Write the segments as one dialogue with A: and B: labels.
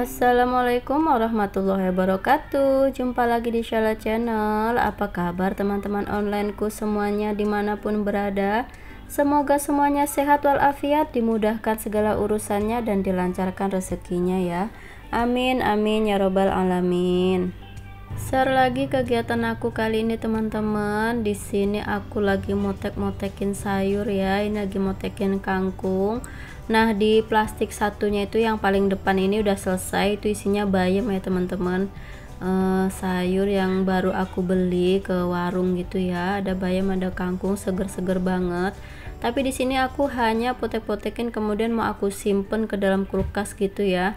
A: Assalamualaikum warahmatullahi wabarakatuh. Jumpa lagi di Shala Channel. Apa kabar teman-teman onlineku semuanya dimanapun berada? Semoga semuanya sehat walafiat, dimudahkan segala urusannya dan dilancarkan rezekinya ya. Amin amin ya robbal alamin. Share lagi kegiatan aku kali ini teman-teman. Di sini aku lagi motek-motekin sayur ya. Ini lagi motekin kangkung. Nah, di plastik satunya itu yang paling depan ini udah selesai. Itu isinya bayam ya teman-teman. Sayur yang baru aku beli ke warung gitu ya. Ada bayam, ada kangkung, seger-seger banget. Tapi di sini aku hanya potek-potekin, kemudian mau aku simpen ke dalam kulkas gitu ya.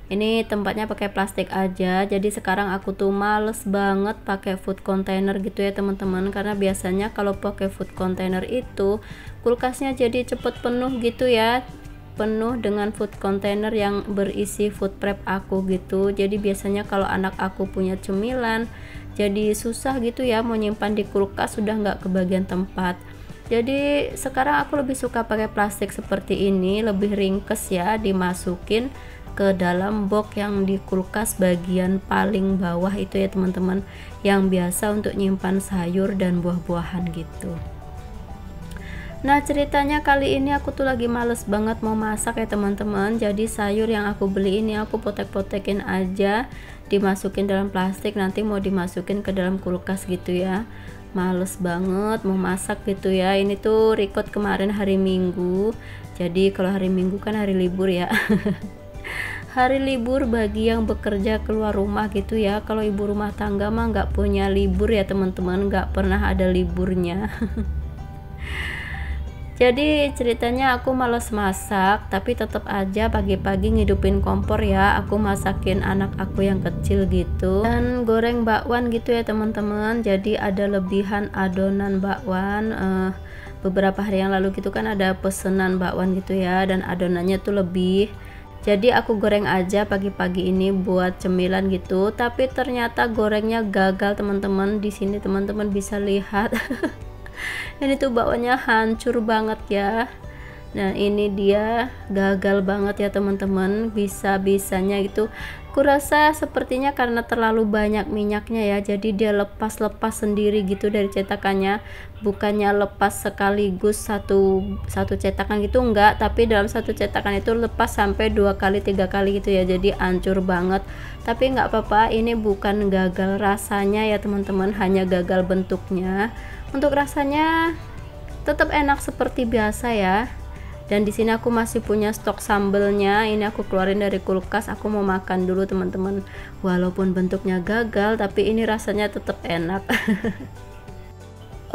A: Ini tempatnya pakai plastik aja. Jadi sekarang aku tuh males banget pakai food container gitu ya teman-teman, karena biasanya kalau pakai food container itu kulkasnya jadi cepet penuh gitu ya, penuh dengan food container yang berisi food prep aku gitu. Jadi biasanya kalau anak aku punya cemilan jadi susah gitu ya mau nyimpan di kulkas, sudah nggak kebagian tempat. Jadi sekarang aku lebih suka pakai plastik seperti ini, lebih ringkes ya, dimasukin ke dalam box yang di kulkas bagian paling bawah itu ya teman-teman, yang biasa untuk nyimpan sayur dan buah-buahan gitu. Nah, ceritanya kali ini aku tuh lagi males banget mau masak ya teman-teman. Jadi sayur yang aku beli ini aku potek-potekin aja, dimasukin dalam plastik, nanti mau dimasukin ke dalam kulkas gitu ya. Males banget mau masak gitu ya. Ini tuh record kemarin hari Minggu. Jadi kalau hari Minggu kan hari libur ya. Hari libur bagi yang bekerja keluar rumah gitu ya. Kalau ibu rumah tangga mah nggak punya libur ya teman-teman, nggak pernah ada liburnya. Jadi ceritanya aku males masak, tapi tetap aja pagi-pagi ngidupin kompor ya. Aku masakin anak aku yang kecil gitu, dan goreng bakwan gitu ya teman-teman. Jadi ada lebihan adonan bakwan. Beberapa hari yang lalu gitu kan ada pesenan bakwan gitu ya, dan adonannya tuh lebih. Jadi aku goreng aja pagi-pagi ini buat cemilan gitu, tapi ternyata gorengnya gagal teman-teman. Di sini teman-teman bisa lihat. Ini tuh bakwannya hancur banget ya. Nah, ini dia gagal banget ya teman-teman. Bisa-bisanya gitu. Kurasa sepertinya karena terlalu banyak minyaknya ya. Jadi dia lepas-lepas sendiri gitu dari cetakannya. Bukannya lepas sekaligus satu cetakan gitu, enggak, tapi dalam satu cetakan itu lepas sampai 2 kali 3 kali gitu ya. Jadi hancur banget. Tapi nggak apa-apa, ini bukan gagal rasanya ya teman-teman, hanya gagal bentuknya. Untuk rasanya tetap enak seperti biasa ya. Dan di sini aku masih punya stok sambelnya. Ini aku keluarin dari kulkas, aku mau makan dulu teman-teman. Walaupun bentuknya gagal, tapi ini rasanya tetap enak.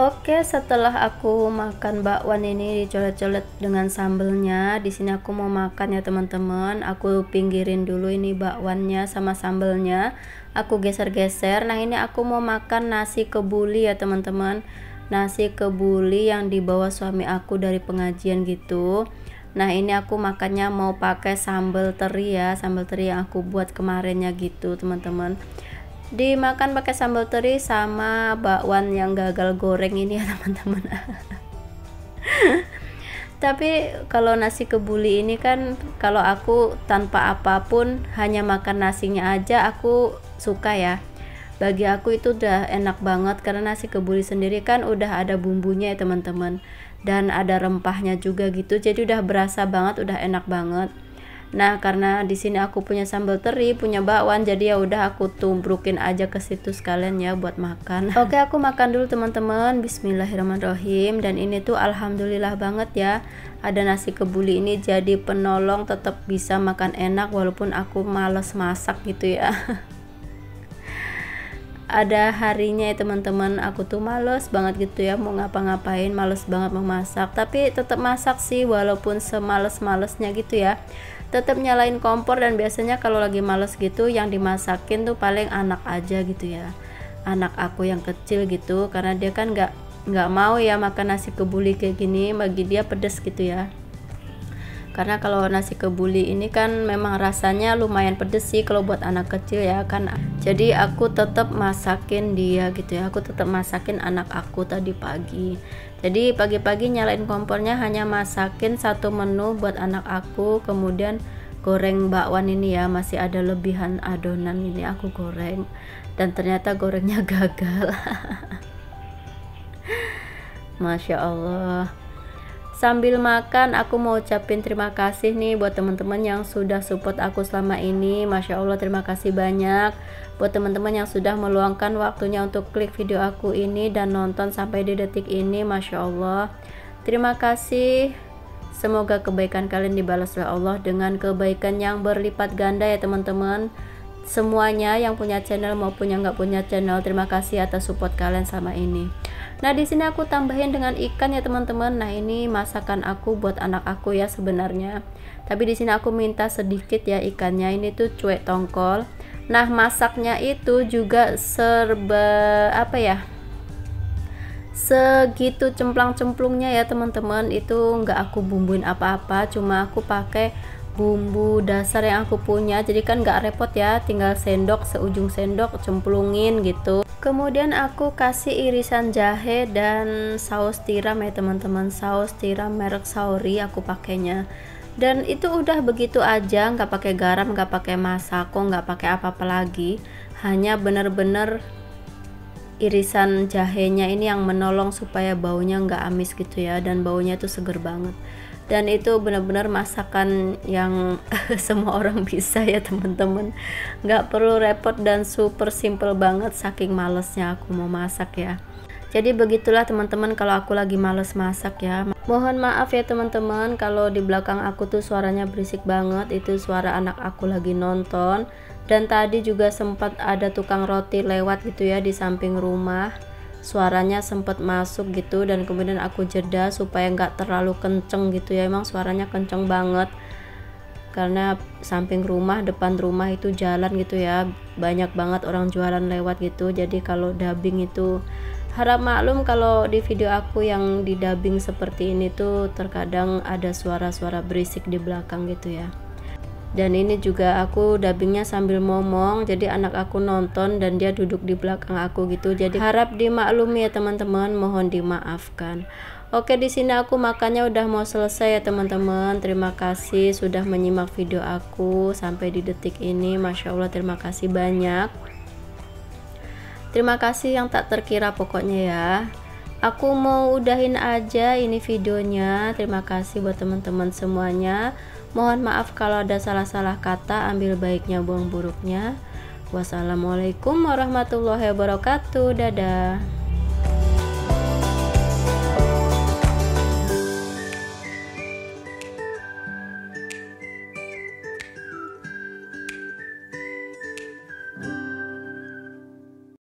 A: Oke, setelah aku makan bakwan ini dicolet-colet dengan sambelnya, di sini aku mau makan ya teman-teman. Aku pinggirin dulu ini bakwannya sama sambelnya. Aku geser-geser. Nah, ini aku mau makan nasi kebuli ya teman-teman. Nasi kebuli yang dibawa suami aku dari pengajian gitu. Nah, ini aku makannya mau pakai sambal teri ya, sambal teri yang aku buat kemarinnya gitu teman-teman. Dimakan pakai sambal teri sama bakwan yang gagal goreng ini ya teman-teman. Tapi kalau nasi kebuli ini kan kalau aku tanpa apapun, hanya makan nasinya aja aku suka ya. Bagi aku itu udah enak banget, karena nasi kebuli sendiri kan udah ada bumbunya ya teman-teman, dan ada rempahnya juga gitu. Jadi udah berasa banget, udah enak banget. Nah, karena di sini aku punya sambal teri, punya bakwan, jadi ya udah aku tumbrukin aja ke situ sekalian ya buat makan. Oke, aku makan dulu teman-teman. Bismillahirrahmanirrahim. Dan ini tuh alhamdulillah banget ya, ada nasi kebuli ini jadi penolong tetap bisa makan enak walaupun aku males masak gitu ya. Ada harinya ya teman-teman, aku tuh males banget gitu ya mau ngapa-ngapain, males banget mau masak, tapi tetap masak sih walaupun semales-malesnya gitu ya. Tetap nyalain kompor, dan biasanya kalau lagi males gitu yang dimasakin tuh paling anak aja gitu ya, anak aku yang kecil gitu, karena dia kan nggak mau ya makan nasi kebuli kayak gini, bagi dia pedes gitu ya. Karena kalau nasi kebuli ini kan memang rasanya lumayan pedes sih kalau buat anak kecil ya kan. Jadi aku tetap masakin dia gitu ya, aku tetap masakin anak aku tadi pagi. Jadi pagi-pagi nyalain kompornya hanya masakin satu menu buat anak aku, kemudian goreng bakwan ini ya, masih ada lebihan adonan ini aku goreng, dan ternyata gorengnya gagal. Masya Allah. Sambil makan aku mau ucapin terima kasih nih buat teman-teman yang sudah support aku selama ini. Masya Allah, terima kasih banyak buat teman-teman yang sudah meluangkan waktunya untuk klik video aku ini dan nonton sampai di detik ini. Masya Allah, terima kasih. Semoga kebaikan kalian dibalas oleh Allah dengan kebaikan yang berlipat ganda ya teman-teman. Semuanya yang punya channel maupun yang nggak punya channel, terima kasih atas support kalian sama ini. Nah, di sini aku tambahin dengan ikan ya teman-teman. Nah, ini masakan aku buat anak aku ya sebenarnya. Tapi di sini aku minta sedikit ya ikannya. Ini tuh cuek tongkol. Nah, masaknya itu juga serba apa ya? Segitu cemplang-cemplungnya ya teman-teman. Itu nggak aku bumbuin apa-apa, cuma aku pakai bumbu dasar yang aku punya, jadi kan nggak repot ya, tinggal sendok, seujung sendok cemplungin gitu. Kemudian aku kasih irisan jahe dan saus tiram ya teman-teman, saus tiram merek Saori aku pakainya. Dan itu udah begitu aja, nggak pakai garam, nggak pakai masako, nggak pakai apa-apa lagi, hanya bener-bener irisan jahenya ini yang menolong supaya baunya nggak amis gitu ya, dan baunya itu seger banget. Dan itu benar-benar masakan yang semua orang bisa ya teman-teman, nggak perlu repot dan super simple banget saking malesnya aku mau masak ya. Jadi begitulah teman-teman kalau aku lagi males masak ya. Mohon maaf ya teman-teman kalau di belakang aku tuh suaranya berisik banget, itu suara anak aku lagi nonton. Dan tadi juga sempat ada tukang roti lewat gitu ya di samping rumah, suaranya sempat masuk gitu, dan kemudian aku jeda supaya nggak terlalu kenceng gitu ya. Emang suaranya kenceng banget karena samping rumah, depan rumah itu jalan gitu ya, banyak banget orang jualan lewat gitu. Jadi kalau dubbing itu harap maklum kalau di video aku yang di dubbing seperti ini tuh terkadang ada suara-suara berisik di belakang gitu ya. Dan ini juga aku dubbingnya sambil ngomong, jadi anak aku nonton dan dia duduk di belakang aku gitu, jadi harap dimaklumi ya teman-teman, mohon dimaafkan. Oke, di sini aku makannya udah mau selesai ya teman-teman. Terima kasih sudah menyimak video aku sampai di detik ini. Masya Allah, terima kasih banyak. Terima kasih yang tak terkira pokoknya ya. Aku mau udahin aja ini videonya. Terima kasih buat teman-teman semuanya. Mohon maaf kalau ada salah-salah kata, ambil baiknya buang buruknya. Wassalamualaikum warahmatullahi wabarakatuh. Dadah.